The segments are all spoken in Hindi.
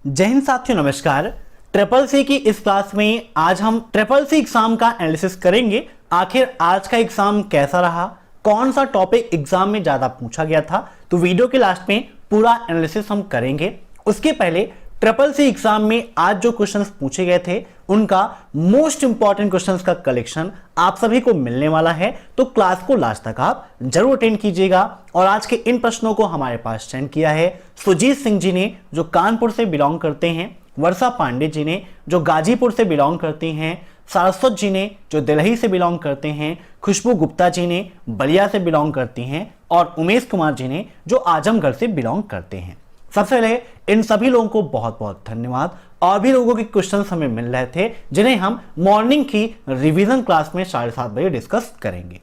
जय हिंद साथियों, नमस्कार। ट्रिपल सी की इस क्लास में आज हम ट्रिपल सी एग्जाम का एनालिसिस करेंगे। आखिर आज का एग्जाम कैसा रहा, कौन सा टॉपिक एग्जाम में ज्यादा पूछा गया था, तो वीडियो के लास्ट में पूरा एनालिसिस हम करेंगे। उसके पहले ट्रिपल सी एग्जाम में आज जो क्वेश्चंस पूछे गए थे उनका मोस्ट इंपॉर्टेंट क्वेश्चंस का कलेक्शन आप सभी को मिलने वाला है, तो क्लास को लास्ट तक आप जरूर अटेंड कीजिएगा। और आज के इन प्रश्नों को हमारे पास सेंड किया है सुजीत सिंह जी ने, जो कानपुर से बिलोंग करते हैं, वर्षा पांडे जी ने, जो गाजीपुर से बिलोंग करती हैं, सारस्वत जी ने, जो दिल्ली से बिलोंग करते हैं, खुशबू गुप्ता जी ने बलिया से बिलोंग करती हैं, और उमेश कुमार जी ने, जो आजमगढ़ से बिलोंग करते हैं। सबसे पहले इन सभी लोगों को बहुत बहुत धन्यवाद। और भी लोगों के क्वेश्चंस हमें मिल रहे थे जिन्हें हम मॉर्निंग की रिवीजन क्लास में 7:30 बजे डिस्कस करेंगे।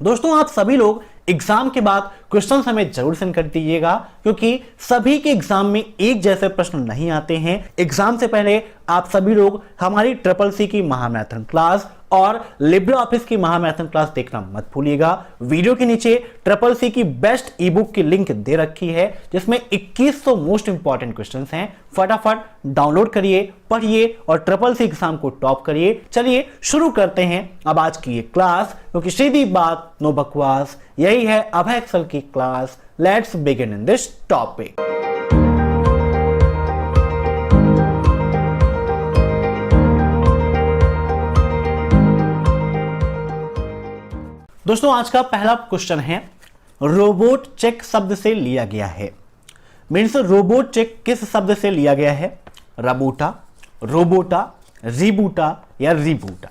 दोस्तों, आप सभी लोग एग्जाम के बाद क्वेश्चन हमें जरूर सेंड कर दीजिएगा, क्योंकि सभी के एग्जाम में एक जैसे प्रश्न नहीं आते हैं। एग्जाम से पहले आप सभी लोग हमारी ट्रिपल सी की महामैराथन क्लास और लिब्रे ऑफिस की महामैराथन क्लास देखना मत भूलिएगा। वीडियो के नीचे ट्रिपल सी की बेस्ट ई बुक की लिंक दे रखी है, जिसमें 2100 मोस्ट इंपॉर्टेंट क्वेश्चंस हैं। फटाफट डाउनलोड करिए, पढ़िए और ट्रिपल सी एग्जाम को टॉप करिए। चलिए शुरू करते हैं अब आज की ये क्लास, क्योंकि सीधी बात नो बकवास, यही है अभय एक्सेल की class. Let's begin in this topic. दोस्तों, आज का पहला क्वेश्चन है, रोबोट चेक शब्द से लिया गया है। मीन्स रोबोट चेक किस शब्द से लिया गया है? रबूटा, रोबोटा, रिबूटा या रिबूटा।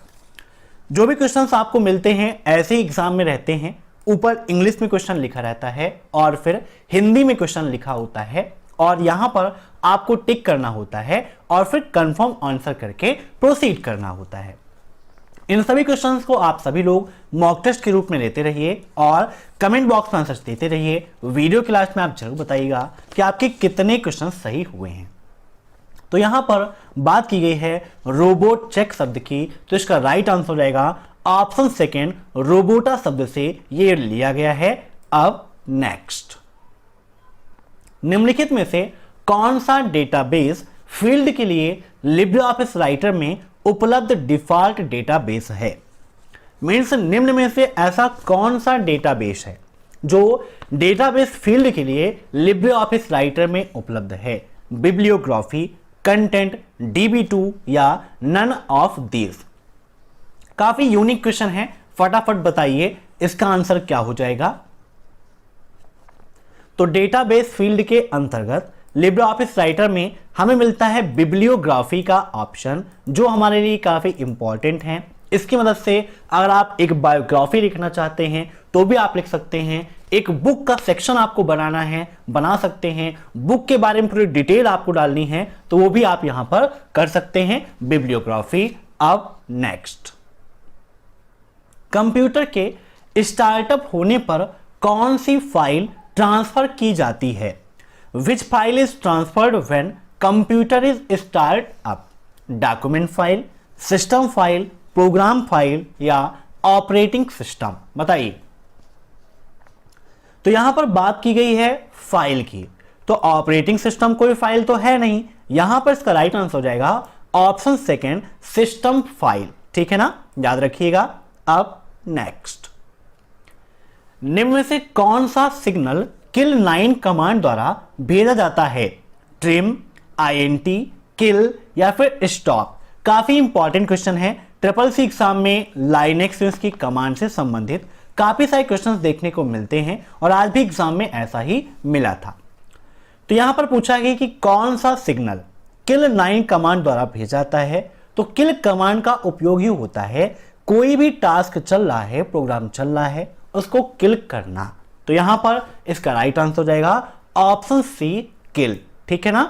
जो भी क्वेश्चंस आपको मिलते हैं ऐसे ही एग्जाम में रहते हैं। ऊपर इंग्लिश में क्वेश्चन लिखा रहता है और फिर हिंदी में क्वेश्चन लिखा होता है, और यहां पर आपको टिक करना होता है और फिर कंफर्म आंसर करके प्रोसीड करना होता है। इन सभी क्वेश्चंस को आप सभी लोग मॉक टेस्ट के रूप में लेते रहिए और कमेंट बॉक्स में आंसर देते रहिए। वीडियो के लास्ट में आप जरूर बताइएगा कि आपके कितने क्वेश्चन सही हुए हैं। तो यहां पर बात की गई है रोबोट चेक शब्द की, तो इसका राइट आंसर हो जाएगा ऑप्शन सेकेंड, रोबोटा शब्द से ये लिया गया है। अब नेक्स्ट, निम्नलिखित में से कौन सा डेटाबेस फील्ड के लिए लिब्रे ऑफिस राइटर में उपलब्ध डिफॉल्ट डेटाबेस है? मीन्स निम्न में से ऐसा कौन सा डेटाबेस है जो डेटाबेस फील्ड के लिए लिब्रे ऑफिस राइटर में उपलब्ध है? बिब्लियोग्राफी, कंटेंट, DB2 या नन ऑफ दीज? काफी यूनिक क्वेश्चन है, फटाफट बताइए इसका आंसर क्या हो जाएगा। तो डेटाबेस फील्ड के अंतर्गत लिब्रे ऑफिस राइटर में हमें मिलता है बिब्लियोग्राफी का ऑप्शन, जो हमारे लिए काफी इंपॉर्टेंट है। इसकी मदद से अगर आप एक बायोग्राफी लिखना चाहते हैं तो भी आप लिख सकते हैं। एक बुक का सेक्शन आपको बनाना है, बना सकते हैं। बुक के बारे में पूरी डिटेल आपको डालनी है तो वो भी आप यहां पर कर सकते हैं, बिब्लियोग्राफी। अब नेक्स्ट, कंप्यूटर के स्टार्टअप होने पर कौन सी फाइल ट्रांसफर की जाती है? Which file is transferred when computer is start up? Document file, system file, program file या ऑपरेटिंग सिस्टम? बताइए। तो यहां पर बात की गई है फाइल की, तो ऑपरेटिंग सिस्टम कोई फाइल तो है नहीं। यहां पर इसका राइट आंसर हो जाएगा ऑप्शन सेकेंड, सिस्टम फाइल। ठीक है ना, याद रखिएगा। अब नेक्स्ट, निम्न में से कौन सा सिग्नल किल 9 कमांड द्वारा भेजा जाता है? ट्रिम, INT, किल या फिर स्टॉप? काफी इंपॉर्टेंट क्वेश्चन है। ट्रिपल सी एग्जाम में लाइनेक्स की कमांड से संबंधित काफी सारे क्वेश्चंस देखने को मिलते हैं और आज भी एग्जाम में ऐसा ही मिला था। तो यहां पर पूछा गया कि कौन सा सिग्नल किल 9 कमांड द्वारा भेजा जाता है? तो किल कमांड का उपयोग ही होता है कोई भी टास्क चल रहा है, प्रोग्राम चल रहा है, उसको किल करना। तो यहां पर इसका राइट आंसर हो जाएगा ऑप्शन सी, किल। ठीक है ना।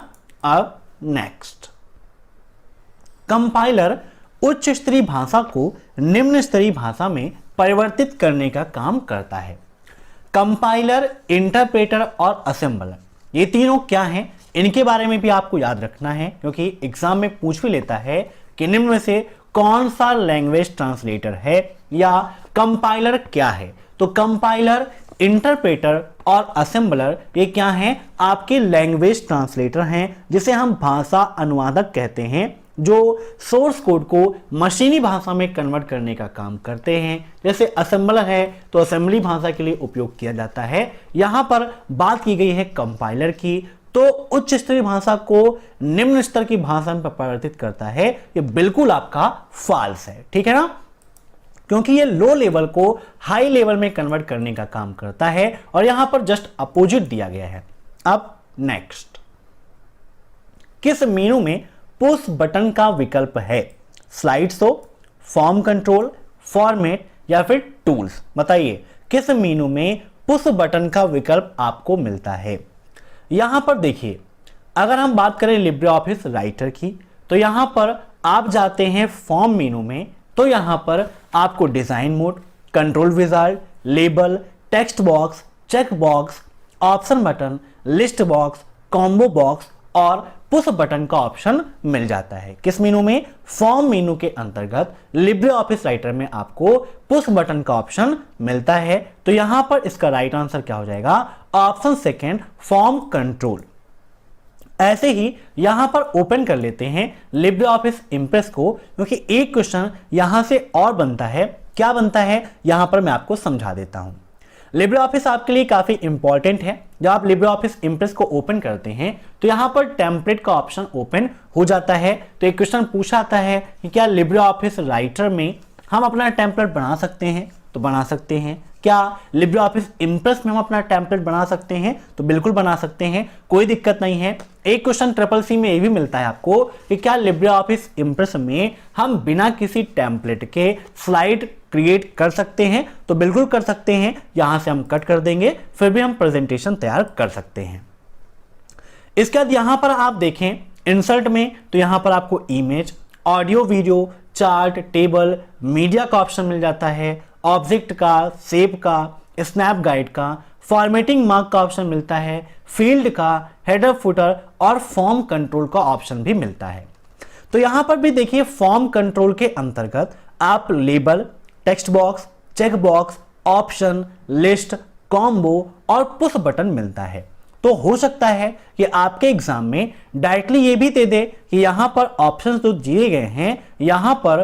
अब नेक्स्ट, कंपाइलर उच्च स्तरीय भाषा को निम्न स्तरीय भाषा में परिवर्तित करने का काम करता है। कंपाइलर, इंटरप्रेटर और असेंबलर, ये तीनों क्या हैं? इनके बारे में भी आपको याद रखना है, क्योंकि एग्जाम में पूछ भी लेता है कि निम्न में से कौन सा लैंग्वेज ट्रांसलेटर है या कंपाइलर क्या है। तो कंपाइलर इंटरप्रेटर और असेंबलर ये क्या हैं? आपके लैंग्वेज ट्रांसलेटर हैं, जिसे हम भाषा अनुवादक कहते हैं, जो सोर्स कोड को मशीनी भाषा में कन्वर्ट करने का काम करते हैं। जैसे असेंबलर है तो असेंबली भाषा के लिए उपयोग किया जाता है। यहां पर बात की गई है कंपाइलर की, तो उच्च स्तरीय भाषा को निम्न स्तर की भाषा में परिवर्तित करता है। ये बिल्कुल आपका फॉल्स है, ठीक है ना, क्योंकि ये लो लेवल को हाई लेवल में कन्वर्ट करने का काम करता है और यहां पर जस्ट अपोजिट दिया गया है। अब नेक्स्ट, किस मेनू में पुश बटन का विकल्प है? Slide show, form control, format या फिर टूल्स? बताइए किस मेनू में पुश बटन का विकल्प आपको मिलता है? यहां पर देखिए, अगर हम बात करें लिब्रे ऑफिस राइटर की, तो यहां पर आप जाते हैं फॉर्म मेनू में, तो यहां पर आपको design mode, control wizard, label, text box, check box, option button, list box, combo box और पुश बटन का ऑप्शन मिल जाता है। किस मेनू में? फॉर्म मेनू के अंतर्गत लिब्रे ऑफिस राइटर में आपको पुश बटन का ऑप्शन मिलता है। तो यहां पर इसका राइट आंसर क्या हो जाएगा? Option second, form control. ऐसे ही यहां पर ओपन कर लेते हैं लिब्रे ऑफिस इंप्रेस को, क्योंकि एक क्वेश्चन यहां से और बनता है। क्या बनता है यहां पर मैं आपको समझा देता हूं। लिब्रे ऑफिस आपके लिए काफी इंपॉर्टेंट है। जब आप लिब्रे ऑफिस इंप्रेस को ओपन करते हैं तो यहां पर टेम्पलेट का ऑप्शन ओपन हो जाता है। तो एक क्वेश्चन पूछा आता है कि क्या लिब्रे ऑफिस राइटर में हम अपना टेम्पलेट बना सकते हैं? तो बना सकते हैं। क्या लिब्रे ऑफिस इंप्रेस में हम अपना टेम्पलेट बना सकते हैं? तो बिल्कुल बना सकते हैं, कोई दिक्कत नहीं है। एक क्वेश्चन ट्रिपल सी में ये भी मिलता है आपको कि क्या लिब्रे ऑफिस इंप्रेस में हम बिना किसी टेम्पलेट के स्लाइड क्रिएट कर सकते हैं? तो बिल्कुल कर सकते हैं। यहां से हम कट कर देंगे, फिर भी हम प्रेजेंटेशन तैयार कर सकते हैं। इसके बाद यहां पर आप देखें इंसर्ट में, तो यहां पर आपको image, audio, video, chart, table, media का ऑप्शन मिल जाता है, ऑब्जेक्ट का, शेप का, स्नैप गाइड का, फॉर्मेटिंग मार्क का ऑप्शन मिलता है, फील्ड का, हेडर फुटर और फॉर्म कंट्रोल का ऑप्शन भी मिलता है। तो यहां पर भी देखिए फॉर्म कंट्रोल के अंतर्गत आप label, text box, check box, option, list, combo और पुश बटन मिलता है। तो हो सकता है कि आपके एग्जाम में डायरेक्टली ये भी दे दे कि यहां पर ऑप्शंस जो दिए गए हैं, यहां पर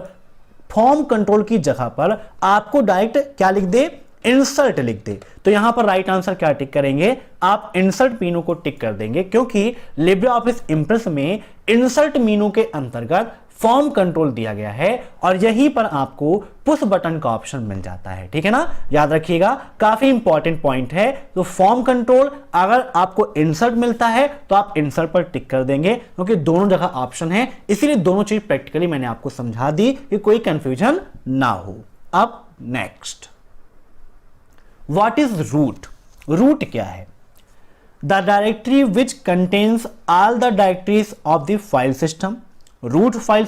फॉर्म कंट्रोल की जगह पर आपको डायरेक्ट क्या लिख दे? इंसर्ट लिख दे। तो यहां पर राइट आंसर क्या टिक करेंगे? आप इंसर्ट मेनू को टिक कर देंगे, क्योंकि लिब्रे ऑफिस इंप्रेस में इंसर्ट मेनू के अंतर्गत फॉर्म कंट्रोल दिया गया है और यहीं पर आपको पुश बटन का ऑप्शन मिल जाता है। ठीक है ना, याद रखिएगा, काफी इंपॉर्टेंट पॉइंट है। तो फॉर्म कंट्रोल अगर आपको इंसर्ट मिलता है तो आप इंसर्ट पर टिक कर देंगे, क्योंकि दोनों जगह ऑप्शन है, इसीलिए दोनों चीज प्रैक्टिकली मैंने आपको समझा दी कि कोई कंफ्यूजन ना हो। अब next, what is root? Root क्या है? The directory which contains all the directories of the file system. Root file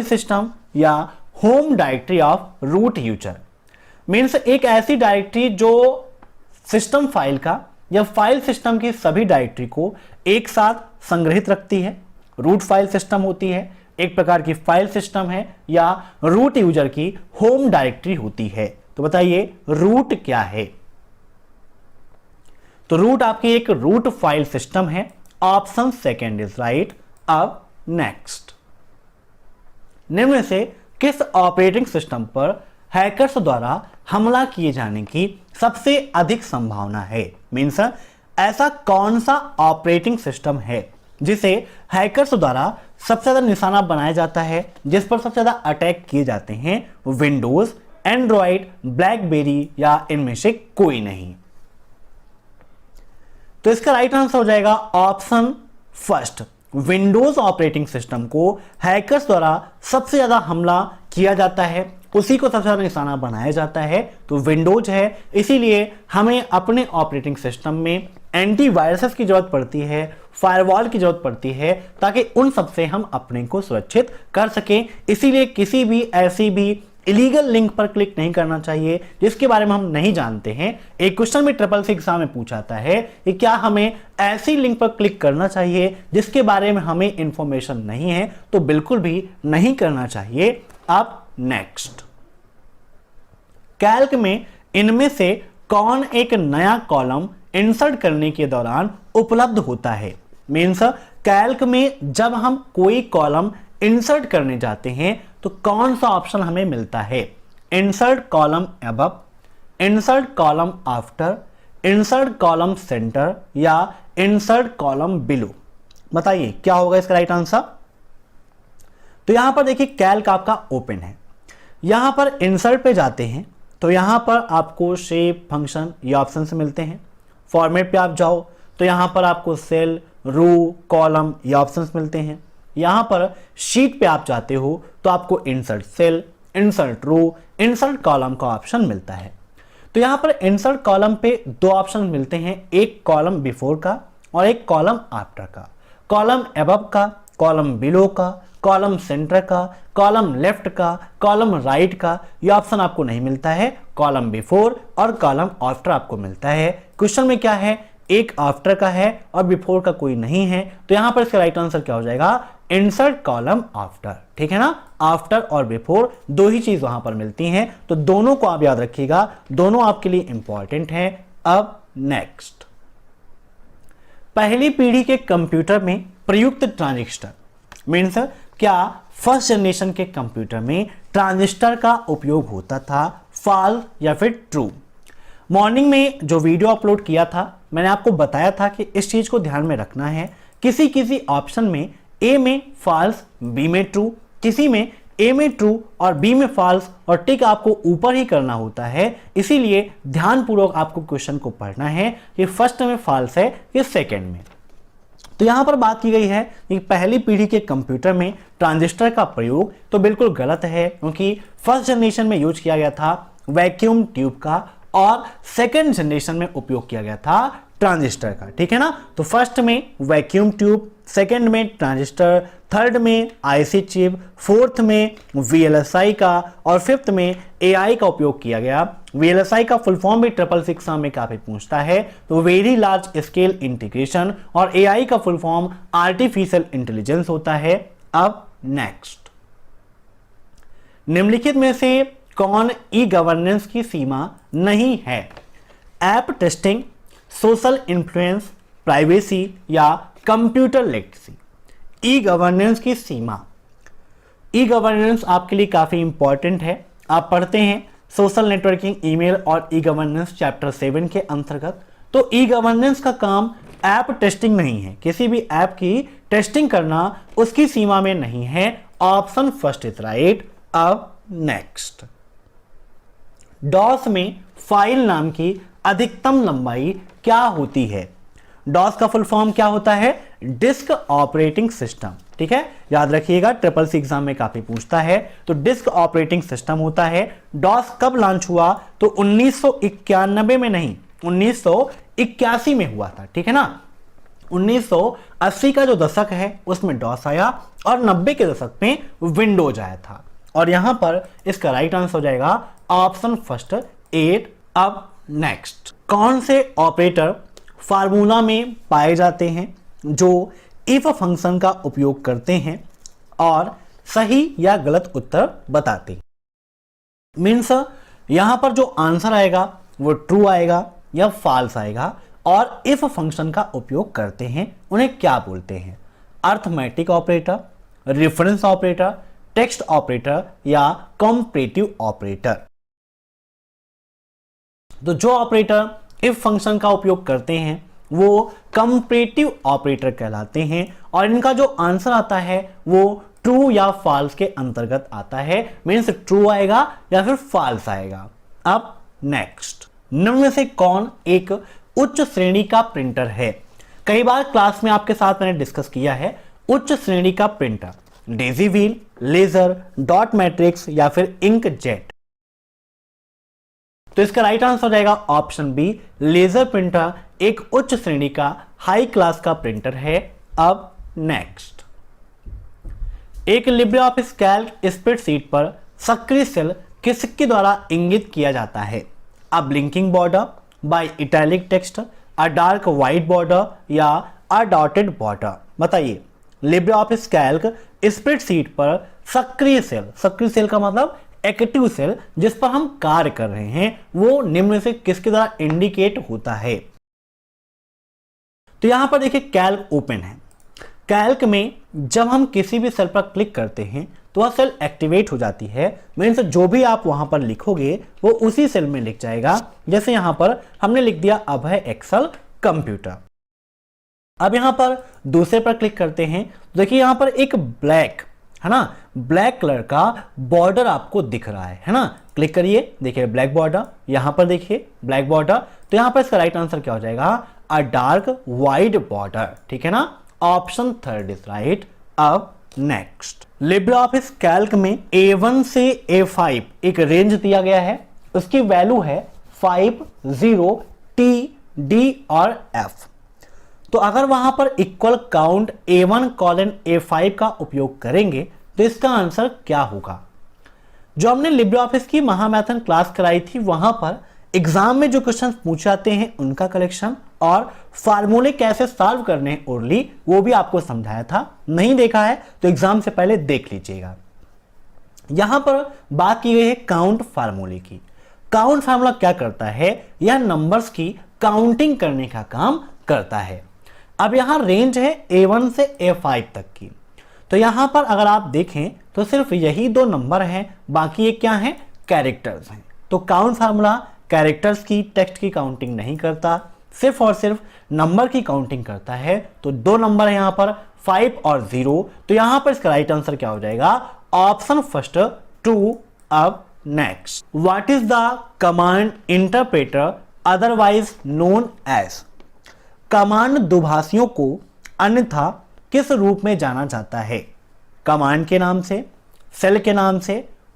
system या home directory of root user means एक ऐसी डायरेक्टरी जो सिस्टम फाइल का या फाइल सिस्टम की सभी डायरेक्टरी को एक साथ संग्रहित रखती है। रूट फाइल सिस्टम होती है, एक प्रकार की फाइल सिस्टम है या रूट यूजर की होम डायरेक्टरी होती है। तो बताइए रूट क्या है? तो रूट आपकी एक रूट फाइल सिस्टम है। Option second is right. अब नेक्स्ट, निम्न में से किस ऑपरेटिंग सिस्टम पर हैकर्स द्वारा हमला किए जाने की सबसे अधिक संभावना है? मीन्स ऐसा कौन सा ऑपरेटिंग सिस्टम है जिसे हैकर्स द्वारा सबसे ज्यादा निशाना बनाया जाता है, जिस पर सबसे ज्यादा अटैक किए जाते हैं? विंडोज, एंड्रॉइड, ब्लैकबेरी या इनमें से कोई नहीं? तो इसका राइट आंसर हो जाएगा option first. Windows operating system को हैकर्स द्वारा सबसे ज्यादा हमला किया जाता है, उसी को सबसे ज्यादा निशाना बनाया जाता है, तो विंडोज है। इसीलिए हमें अपने ऑपरेटिंग सिस्टम में एंटीवायरस की जरूरत पड़ती है, फायरवॉल की जरूरत पड़ती है, ताकि उन सब से हम अपने को सुरक्षित कर सकें। इसीलिए किसी भी ऐसी भी इलीगल लिंक पर क्लिक नहीं करना चाहिए जिसके बारे में हम नहीं जानते हैं। एक क्वेश्चन में ट्रिपल सी एग्जाम में पूछा जाता है कि क्या हमें ऐसी लिंक पर क्लिक करना चाहिए जिसके बारे में हमें इंफॉर्मेशन नहीं है? तो बिल्कुल भी नहीं करना चाहिए। अब नेक्स्ट, कैल्क में इनमें से कौन एक नया कॉलम इंसर्ट करने के दौरान उपलब्ध होता है। मीन्स कैल्क में जब हम कोई कॉलम इंसर्ट करने जाते हैं तो कौन सा ऑप्शन हमें मिलता है। Insert column above, insert column after, insert column centre या इंसर्ट कॉलम बिलो। बताइए क्या होगा इसका राइट आंसर। तो यहां पर देखिए कैल्क आपका ओपन है, यहां पर इंसर्ट पे जाते हैं तो यहां पर आपको शेप, फंक्शन ये ऑप्शन से मिलते हैं। फॉर्मेट पे आप जाओ तो यहां पर आपको सेल, रो, कॉलम ये ऑप्शंस मिलते हैं। यहां पर शीट पे आप जाते हो तो आपको insert cell, insert row, insert column का ऑप्शन मिलता है। तो यहां पर इंसर्ट कॉलम पे दो ऑप्शन मिलते हैं, एक कॉलम बिफोर का और एक कॉलम आफ्टर का। कॉलम अबव का, कॉलम बिलो का, कॉलम सेंटर का, कॉलम लेफ्ट का, कॉलम राइट का ये ऑप्शन आपको नहीं मिलता है। कॉलम बिफोर और कॉलम आफ्टर आपको मिलता है। क्वेश्चन में क्या है, एक आफ्टर का है और बिफोर का कोई नहीं है, तो यहां पर इसका राइट आंसर क्या हो जाएगा, इंसर्ट कॉलम आफ्टर। ठीक है ना, आफ्टर और बिफोर दो ही चीज वहां पर मिलती हैं, तो दोनों को आप याद रखिएगा, दोनों आपके लिए इंपॉर्टेंट हैं। अब नेक्स्ट, पहली पीढ़ी के कंप्यूटर में प्रयुक्त ट्रांजिस्टर, मीन्स क्या फर्स्ट जनरेशन के कंप्यूटर में ट्रांजिस्टर का उपयोग होता था, फॉल्स या फिर ट्रू। मॉर्निंग में जो वीडियो अपलोड किया था मैंने आपको बताया था कि इस चीज को ध्यान में रखना है, किसी किसी ऑप्शन में ए में फॉल्स, बी में ट्रू, किसी में ए में ट्रू और बी में फॉल्स और टिक आपको ऊपर ही करना होता है। इसीलिए ध्यानपूर्वक आपको क्वेश्चन को पढ़ना है कि फर्स्ट में फॉल्स है कि सेकंड में। तो यहां पर बात की गई है कि पहली पीढ़ी के कंप्यूटर में ट्रांजिस्टर का प्रयोग, तो बिल्कुल गलत है, क्योंकि फर्स्ट जनरेशन में यूज किया गया था वैक्यूम ट्यूब का और सेकंड जनरेशन में उपयोग किया गया था ट्रांजिस्टर का। ठीक है ना, तो फर्स्ट में वैक्यूम ट्यूब, सेकंड में ट्रांजिस्टर, थर्ड में आईसी चिप, फोर्थ में वीएलएसआई का और फिफ्थ में एआई का उपयोग किया गया। वीएलएसआई का फुल फॉर्म भी ट्रिपल सिक्स में काफी पूछता है, तो वेरी लार्ज स्केल इंटीग्रेशन, और एआई का फुल फॉर्म आर्टिफिशियल इंटेलिजेंस होता है। अब नेक्स्ट, निम्नलिखित में से कौन ई गवर्नेंस की सीमा नहीं है। App testing, social influence, privacy या कंप्यूटर लिटरेसी। ई गवर्नेंस की सीमा, ई गवर्नेंस आपके लिए काफी इंपॉर्टेंट है। आप पढ़ते हैं सोशल नेटवर्किंग, ईमेल और ई गवर्नेंस चैप्टर 7 के अंतर्गत। तो ई गवर्नेंस का काम ऐप टेस्टिंग नहीं है, किसी भी ऐप की टेस्टिंग करना उसकी सीमा में नहीं है। Option first is right. अब नेक्स्ट, डॉस में फाइल नाम की अधिकतम लंबाई क्या होती है। डॉस का फुल फॉर्म क्या होता है, डिस्क ऑपरेटिंग सिस्टम। ठीक है, याद रखिएगा, ट्रिपल सी एग्जाम में काफी पूछता है। तो डिस्क ऑपरेटिंग सिस्टम होता है। डॉस कब लॉन्च हुआ, तो 1991 में नहीं, 1981 में हुआ था। ठीक है ना, 1980 का जो दशक है उसमें डॉस आया और 90 के दशक में विंडोज आया था। और यहां पर इसका राइट आंसर हो जाएगा ऑप्शन फर्स्ट 8। अब नेक्स्ट, कौन से ऑपरेटर फार्मूला में पाए जाते हैं जो इफ फंक्शन का उपयोग करते हैं और सही या गलत उत्तर बताते हैं। मीन्स यहां पर जो आंसर आएगा वो ट्रू आएगा या फॉल्स आएगा, और इफ फंक्शन का उपयोग करते हैं उन्हें क्या बोलते हैं, arithmetic operator, reference operator, text operator या कंपैरेटिव ऑपरेटर। तो जो ऑपरेटर इफ फंक्शन का उपयोग करते हैं वो कंपैरेटिव ऑपरेटर कहलाते हैं, और इनका जो आंसर आता है वो ट्रू या फॉल्स के अंतर्गत आता है। मीन्स ट्रू आएगा या फिर फॉल्स आएगा। अब नेक्स्ट, निम्न में से कौन एक उच्च श्रेणी का प्रिंटर है। कई बार क्लास में आपके साथ मैंने डिस्कस किया है उच्च श्रेणी का printer, daisy wheel, laser, dot matrix या फिर इंक जेट। तो इसका राइट आंसर हो जाएगा ऑप्शन बी, लेजर प्रिंटर एक उच्च श्रेणी का हाई क्लास का प्रिंटर है। अब नेक्स्ट, एक लिब्रे ऑफिस कैल्क स्प्रेडशीट पर सक्रिय सेल किसके द्वारा इंगित किया जाता है, a blinking border, by italic text, a dark white border या अ डॉटेड बॉर्डर। बताइए, लिब्रे ऑफिस कैल्क स्प्रेडशीट पर सक्रिय सेल का मतलब एक्टिव सेल जिस पर हम कार्य कर रहे हैं वो निम्न में से किसके द्वारा इंडिकेट होता है। तो यहां पर देखिए कैल्क ओपन है। कैल्क में जब हम किसी भी सेल पर क्लिक करते हैं तो वह सेल एक्टिवेट हो जाती है। मीन्स जो भी आप वहां पर लिखोगे वो उसी सेल में लिख जाएगा। जैसे यहां पर हमने लिख दिया अभय एक्सेल कंप्यूटर। अब यहां पर दूसरे पर क्लिक करते हैं, देखिए यहां पर एक ब्लैक है ना, ब्लैक कलर का बॉर्डर आपको दिख रहा है ना। क्लिक करिए, देखिए ब्लैक बॉर्डर, यहां पर देखिए ब्लैक बॉर्डर। तो यहां पर इसका राइट आंसर क्या हो जाएगा, अ डार्क वाइट बॉर्डर, ठीक है ना। Option third is right. अब नेक्स्ट, लिब्रे ऑफिस कैल्क में A1 से A5 एक रेंज दिया गया है, उसकी वैल्यू है 5, 0, T, D और F। तो अगर वहां पर equal count A1 colon A5 का उपयोग करेंगे तो इसका आंसर क्या होगा। जो हमने लिब्रे ऑफिस की महामैथन क्लास कराई थी वहां पर एग्जाम में जो क्वेश्चन पूछे जाते हैं उनका कलेक्शन और फार्मूले कैसे सॉल्व करने हैं ओरली वो भी आपको समझाया था। नहीं देखा है तो एग्जाम से पहले देख लीजिएगा। यहां पर बात की गई है काउंट फार्मूले की। काउंट फार्मूला क्या करता है, यह नंबर्स की काउंटिंग करने का काम करता है। अब यहां रेंज है A1 से A5 तक की, तो यहां पर अगर आप देखें तो सिर्फ यही दो नंबर हैं, बाकी ये क्या हैं, कैरेक्टर्स हैं। तो काउंट फार्मूला कैरेक्टर्स की, टेक्स्ट की काउंटिंग नहीं करता, सिर्फ और सिर्फ नंबर की काउंटिंग करता है। तो दो नंबर है यहां पर 5 और 0, तो यहां पर इसका राइट आंसर क्या हो जाएगा, ऑप्शन फर्स्ट 2। अब next, what is the command interpreter otherwise known as. Command दुभाषियों को अन्यथा किस रूप में जाना जाता है, कमांड के नाम से, सेल के नाम से,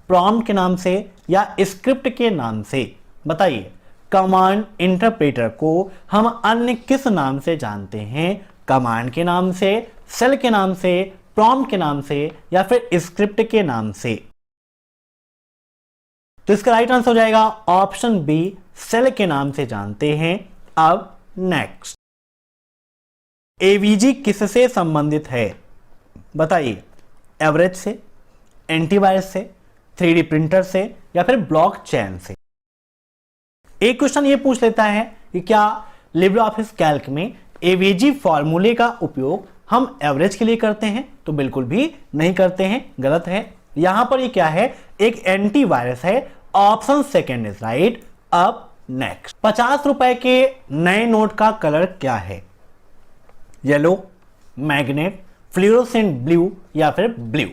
प्रॉम्प्ट के नाम से या स्क्रिप्ट के नाम से। बताइए, कमांड इंटरप्रेटर को हम अन्य किस नाम से जानते हैं, कमांड के नाम से, सेल के नाम से, प्रॉम्प्ट के नाम से या फिर स्क्रिप्ट के नाम से। तो इसका राइट आंसर हो जाएगा ऑप्शन बी, सेल के नाम से जानते हैं। अब नेक्स्ट, एवीजी किससे संबंधित है, बताइए, एवरेज से, एंटीवायरस से, 3D प्रिंटर से या फिर ब्लॉकचेन से। एक क्वेश्चन ये पूछ लेता है कि क्या लिब्रे ऑफिस कैल्क में एवीजी फॉर्मूले का उपयोग हम एवरेज के लिए करते हैं, तो बिल्कुल भी नहीं करते हैं, गलत है। यहां पर ये क्या है, एक एंटीवायरस है। Option second is right. अब नेक्स्ट, 50 रुपए के नए नोट का कलर क्या है, येलो, मैग्नेट, फ्लोरोसेंट ब्लू या फिर ब्लू।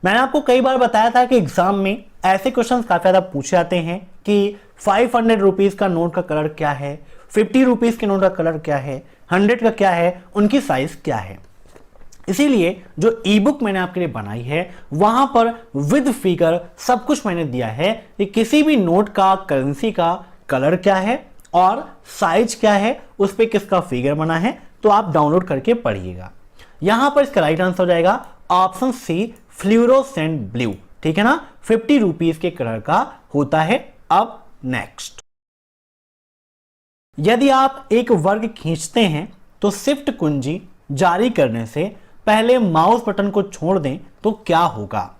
मैंने आपको कई बार बताया था कि एग्जाम में ऐसे क्वेश्चन काफी ज्यादा पूछे जाते हैं कि 500 रुपीज का नोट का कलर क्या है, 50 रुपीज के नोट का कलर क्या है, 100 का क्या है, उनकी साइज क्या है। इसीलिए जो ई बुक मैंने आपके लिए बनाई है वहां पर विद फिगर सब कुछ मैंने दिया है कि किसी भी नोट का, करेंसी का कलर क्या है और साइज क्या है, उस पर किसका फिगर बना है। तो आप डाउनलोड करके पढ़िएगा। यहां पर इसका राइट आंसर हो जाएगा ऑप्शन सी, फ्लोरोसेंट ब्लू, ठीक है ना। 50 रुपीज के कलर का होता है। अब नेक्स्ट, यदि आप एक वर्ग खींचते हैं तो शिफ्ट कुंजी जारी करने से पहले माउस बटन को छोड़ दें तो क्या होगा।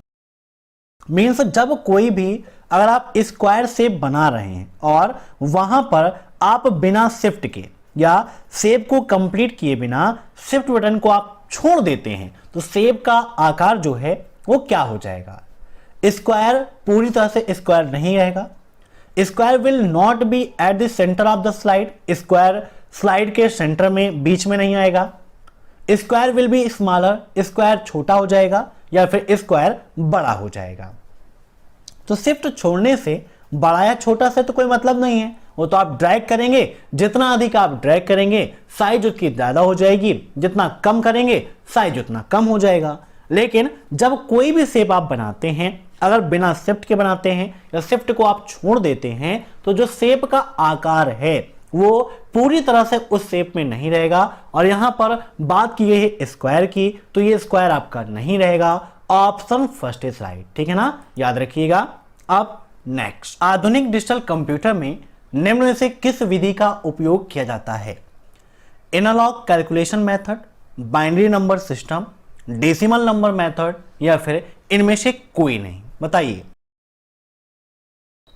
मीन्स जब कोई भी, अगर आप स्क्वायर शेप बना रहे हैं और वहां पर आप बिना शिफ्ट के या शेप को कंप्लीट किए बिना शिफ्ट बटन को आप छोड़ देते हैं तो शेप का आकार जो है वो क्या हो जाएगा, स्क्वायर पूरी तरह से स्क्वायर नहीं रहेगा। Square will not be at the centre of the slide, square slide के सेंटर में बीच में नहीं आएगा। Square will be smaller, square छोटा हो जाएगा या फिर स्क्वायर बड़ा हो जाएगा। तो शिफ्ट छोड़ने से बड़ा या छोटा से तो कोई मतलब नहीं है, वो तो आप ड्रैग करेंगे, जितना अधिक आप ड्रैग करेंगे साइज उसकी ज्यादा हो जाएगी, जितना कम करेंगे साइज उतना कम हो जाएगा। लेकिन जब कोई भी शेप आप बनाते हैं, अगर बिना शिफ्ट के बनाते हैं या शिफ्ट को आप छोड़ देते हैं तो जो शेप का आकार है वो पूरी तरह से उस शेप में नहीं रहेगा। और यहां पर बात की गई है स्क्वायर की, तो ये स्क्वायर आपका नहीं रहेगा। ऑप्शन फर्स्ट इज राइट, ठीक है ना, याद रखिएगा। अब नेक्स्ट, आधुनिक डिजिटल कंप्यूटर में निम्न में से किस विधि का उपयोग किया जाता है, analogue calculation method, binary number system, decimal number method या फिर इनमें से कोई नहीं। बताइए।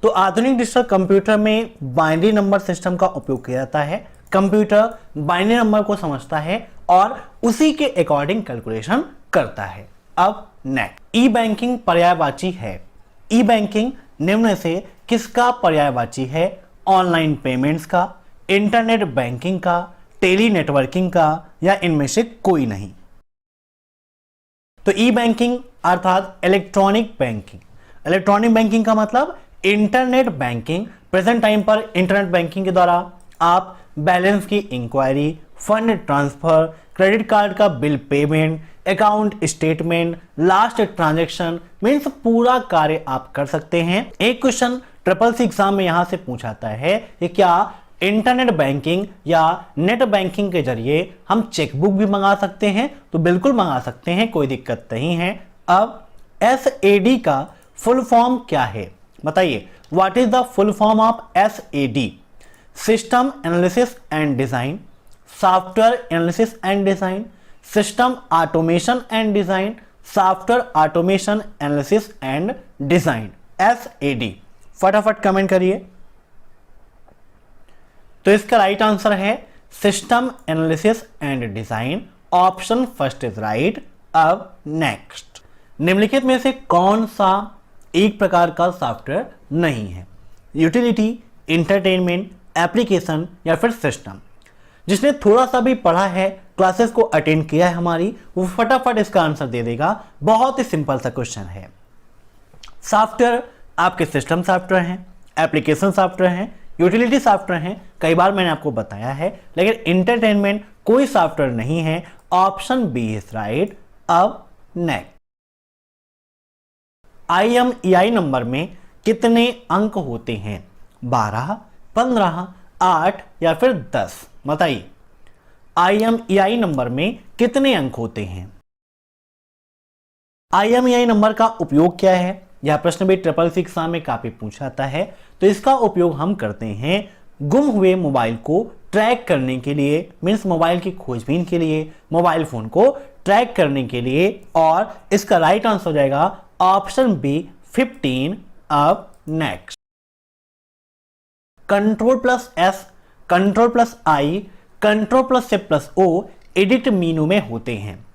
तो आधुनिक डिजिटल कंप्यूटर में बाइनरी नंबर सिस्टम का उपयोग किया जाता है। कंप्यूटर बाइनरी नंबर को समझता है और उसी के अकॉर्डिंग कैलकुलेशन करता है। अब नेक्स्ट, ई बैंकिंग पर्यायवाची है। ई बैंकिंग निम्न से किसका पर्यायवाची है? ऑनलाइन पेमेंट्स का, इंटरनेट बैंकिंग का, टेली नेटवर्किंग का, या इनमें से कोई नहीं। तो ई बैंकिंग अर्थात इलेक्ट्रॉनिक बैंकिंग। इलेक्ट्रॉनिक बैंकिंग का मतलब इंटरनेट बैंकिंग। प्रेजेंट टाइम पर इंटरनेट बैंकिंग के द्वारा आप बैलेंस की inquiry, fund transfer, credit card का bill payment, account statement, last transaction means पूरा कार्य आप कर सकते हैं। एक क्वेश्चन ट्रिपल एग्जाम में यहां से पूछाता है कि क्या इंटरनेट बैंकिंग या नेट बैंकिंग के जरिए हम चेकबुक भी मंगा सकते हैं? तो बिल्कुल मंगा सकते हैं, कोई दिक्कत नहीं है। अब SAD का फुल फॉर्म क्या है बताइए? What is the full form of SAD? System analysis and design, software analysis and design, system automation and design, software automation analysis and design, SAD। फटाफट कमेंट करिए। तो इसका राइट आंसर है system analysis and design. Option first is right. अब नेक्स्ट, निम्नलिखित में से कौन सा एक प्रकार का सॉफ्टवेयर नहीं है? यूटिलिटी, इंटरटेनमेंट, एप्लीकेशन या फिर सिस्टम। जिसने थोड़ा सा भी पढ़ा है, क्लासेस को अटेंड किया है हमारी, वो फटाफट इसका आंसर दे देगा। बहुत ही सिंपल सा क्वेश्चन है। सॉफ्टवेयर आपके सिस्टम सॉफ्टवेयर हैं, एप्लीकेशन सॉफ्टवेयर हैं, यूटिलिटी सॉफ्टवेयर हैं, कई बार मैंने आपको बताया है। लेकिन इंटरटेनमेंट कोई सॉफ्टवेयर नहीं है। Option B is right. अब नेक्स्ट, IMEI नंबर में कितने अंक होते हैं? 12, 15, 8 या फिर 10? बताइए, IMEI नंबर में कितने अंक होते हैं? IMEI नंबर का उपयोग क्या है? यह प्रश्न भी ट्रिपल सी एग्जाम में काफी पूछा जाता है। तो इसका उपयोग हम करते हैं गुम हुए मोबाइल को ट्रैक करने के लिए, मीन्स मोबाइल की खोजबीन के लिए, मोबाइल फोन को ट्रैक करने के लिए। और इसका राइट आंसर हो जाएगा ऑप्शन बी 15। अब next, control, control, control edit menu में होते हैं।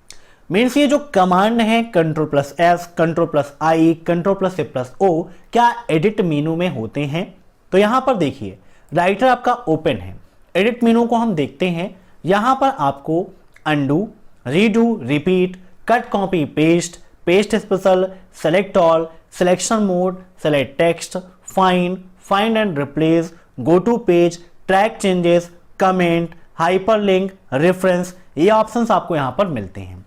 मीन्स ये जो कमांड है कंट्रोल+S, कंट्रोल+I, कंट्रोल+C+O क्या एडिट मीनू में होते हैं? तो यहां पर देखिए, राइटर आपका ओपन है। एडिट मीनू को हम देखते हैं। यहां पर आपको undo, redo, repeat, cut, copy, paste, paste special, select all, selection mode, select text, find and replace, go to page, track changes, comment, hyperlink, reference, ये ऑप्शंस आपको यहां पर मिलते हैं।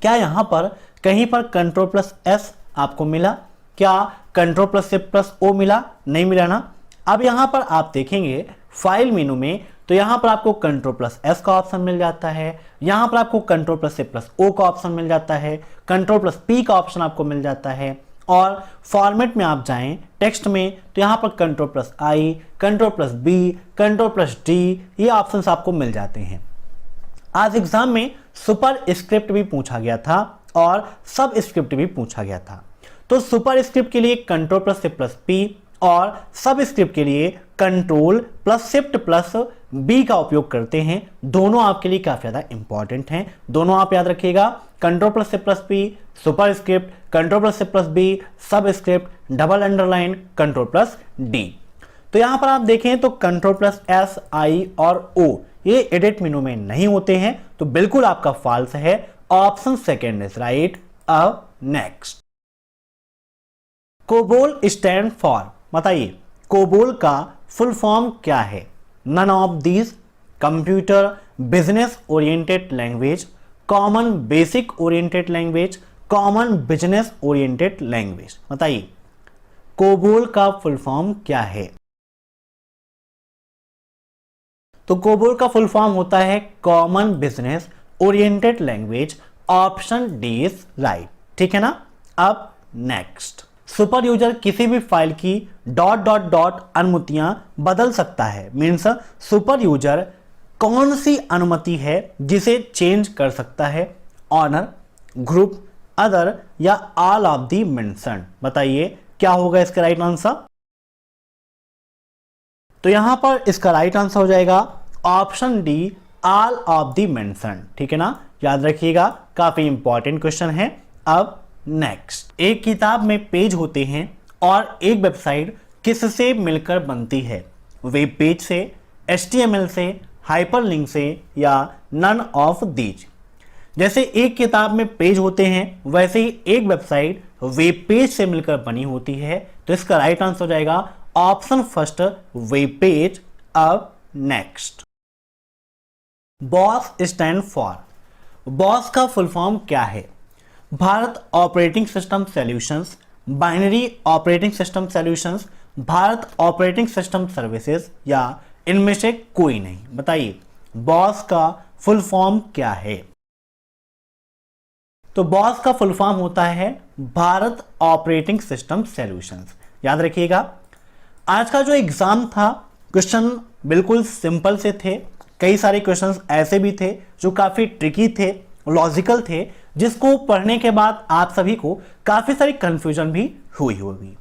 क्या यहां पर कहीं पर कंट्रोल+S आपको मिला? क्या कंट्रोल+C+O मिला? नहीं मिला ना। अब यहां पर आप देखेंगे फाइल मेनू में, तो यहां पर आपको कंट्रोल+S का ऑप्शन मिल जाता है, यहां पर आपको कंट्रोल+C+O का ऑप्शन मिल जाता है, कंट्रोल+P का ऑप्शन आपको मिल जाता है। और फॉर्मेट में आप जाएं टेक्स्ट में, तो यहां पर कंट्रोल+I, कंट्रोल+B, कंट्रोल+D ये ऑप्शंस आपको मिल जाते हैं। आज एग्जाम में सुपर स्क्रिप्ट भी पूछा गया था और सब स्क्रिप्ट भी पूछा गया था। तो सुपर स्क्रिप्ट के लिए कंट्रोल+C+P और सब स्क्रिप्ट के लिए कंट्रोल+Shift+B का उपयोग करते हैं। दोनों आपके लिए काफी ज्यादा इंपॉर्टेंट हैं, दोनों आप याद रखिएगा। कंट्रोल+C+P सुपर स्क्रिप्ट, कंट्रोल+C+B सब स्क्रिप्ट, डबल अंडरलाइन कंट्रोल+D। तो यहां पर आप देखें तो कंट्रोल+S, I और O ये एडिट मेनू में नहीं होते हैं, तो बिल्कुल आपका फॉल्स है। Option second is right. अब नेक्स्ट, कोबोल स्टैंड फॉर, बताइए कोबोल का फुल फॉर्म क्या है? None of these, computer business oriented language, common basic oriented language, common business oriented language. बताइए कोबोल का फुल फॉर्म क्या है? तो कोबोल का फुल फॉर्म होता है common business oriented language. Option D is right, ठीक है ना। अब नेक्स्ट, सुपर यूजर किसी भी फाइल की ... अनुमतियां बदल सकता है। मीन्स सुपर यूजर कौन सी अनुमति है जिसे चेंज कर सकता है? ऑनर, ग्रुप, अदर या ऑल ऑफ दी मेंशन। बताइए क्या होगा इसका राइट आंसर? तो यहां पर इसका राइट आंसर हो जाएगा option D, all of the mention. ठीक है ना, याद रखिएगा, काफी इंपॉर्टेंट क्वेश्चन है। अब नेक्स्ट, एक किताब में पेज होते हैं और एक वेबसाइट किससे मिलकर बनती है? वेब पेज से, HTML से, हाइपरलिंक से या नन ऑफ दीज। जैसे एक किताब में पेज होते हैं वैसे ही एक वेबसाइट वेब पेज से मिलकर बनी होती है, तो इसका राइट आंसर हो जाएगा ऑप्शन फर्स्ट, वेब पेज। अब next, boss stand for, boss का फुल फॉर्म क्या है? Bharat operating system solutions, binary operating system solutions, Bharat operating system services या इनमें से कोई नहीं। बताइए बॉस का फुल फॉर्म क्या है? तो बॉस का फुल फॉर्म होता है भारत ऑपरेटिंग सिस्टम सॉल्यूशंस। याद रखिएगा, आज का जो एग्जाम था क्वेश्चन बिल्कुल सिंपल से थे, कई सारे क्वेश्चंस ऐसे भी थे जो काफी ट्रिकी थे, लॉजिकल थे, जिसको पढ़ने के बाद आप सभी को काफी सारी कंफ्यूजन भी हुई होगी।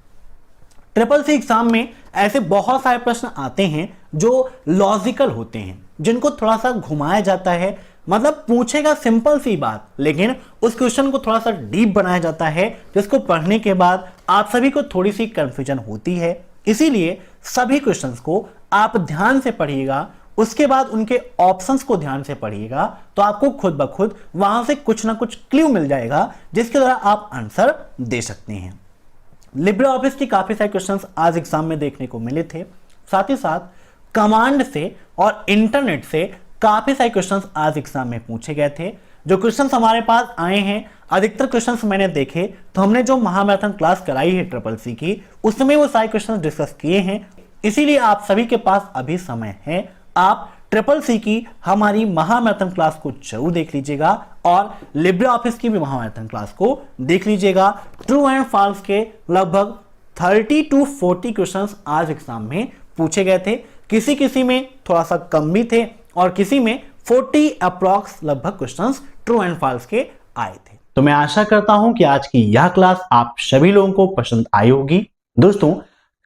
ट्रिपल सी एग्जाम में ऐसे बहुत सारे प्रश्न आते हैं जो लॉजिकल होते हैं, जिनको थोड़ा सा घुमाया जाता है, मतलब पूछेगा सिंपल सी बात लेकिन उस क्वेश्चन को थोड़ा सा डीप बनाया जाता है, जिसको पढ़ने के बाद आप सभी को थोड़ी सी कंफ्यूजन होती है। इसीलिए सभी क्वेश्चंस को आप ध्यान से पढ़िएगा, उसके बाद उनके ऑप्शंस को ध्यान से पढ़िएगा, तो आपको खुद ब खुद वहां से कुछ ना कुछ क्लू मिल जाएगा जिसके द्वारा आप आंसर दे सकते हैं। लिब्रे ऑफिस की काफी सारे क्वेश्चंस आज एग्जाम में देखने को मिले थे, साथ ही साथ कमांड से और इंटरनेट से काफी सारे क्वेश्चंस आज एग्जाम में पूछे गए थे। जो क्वेश्चंस हमारे पास आए हैं, अधिकतर क्वेश्चंस मैंने देखे तो हमने जो महामैराथन क्लास कराई है ट्रिपल सी की, उसमें वो सारे क्वेश्चंस डिस्कस किए हैं। इसीलिए आप सभी के पास अभी समय है, आप ट्रिपल सी की हमारी महामैराथन क्लास को जरूर देख लीजिएगा और लिब्रे ऑफिस की भी महामैराथन क्लास को देख लीजिएगा। ट्रू एंड फॉल्स के लगभग 30 to 40 क्वेश्चंस आज एग्जाम में पूछे गए थे, किसी किसी में थोड़ा सा कम भी थे और किसी में 40 अप्रॉक्स लगभग क्वेश्चंस ट्रू एंड फॉल्स के आए थे। तो मैं आशा करता हूं कि आज की यह क्लास आप सभी लोगों को पसंद आई होगी। दोस्तों,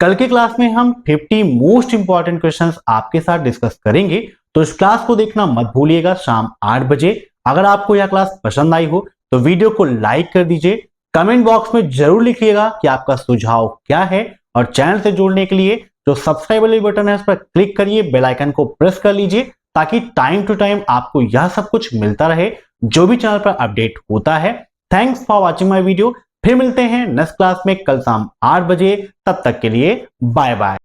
कल के क्लास में हम 50 मोस्ट इंपॉर्टेंट क्वेश्चंस आपके साथ डिस्कस करेंगे, तो इस क्लास को देखना मत भूलिएगा शाम 8 बजे। अगर आपको यह क्लास पसंद आई हो तो वीडियो को लाइक कर दीजिए, कमेंट बॉक्स में जरूर लिखिएगा कि आपका सुझाव क्या है, और चैनल से जुड़ने के लिए जो सब्सक्राइब वाली बटन है उस पर क्लिक करिए, बेल आइकन को प्रेस कर लीजिए ताकि टाइम टू टाइम आपको यह सब कुछ मिलता रहे जो भी चैनल पर अपडेट होता है। Thanks for watching my video. फिर मिलते हैं नेक्स्ट क्लास में कल शाम 8 बजे। तब तक के लिए बाय बाय।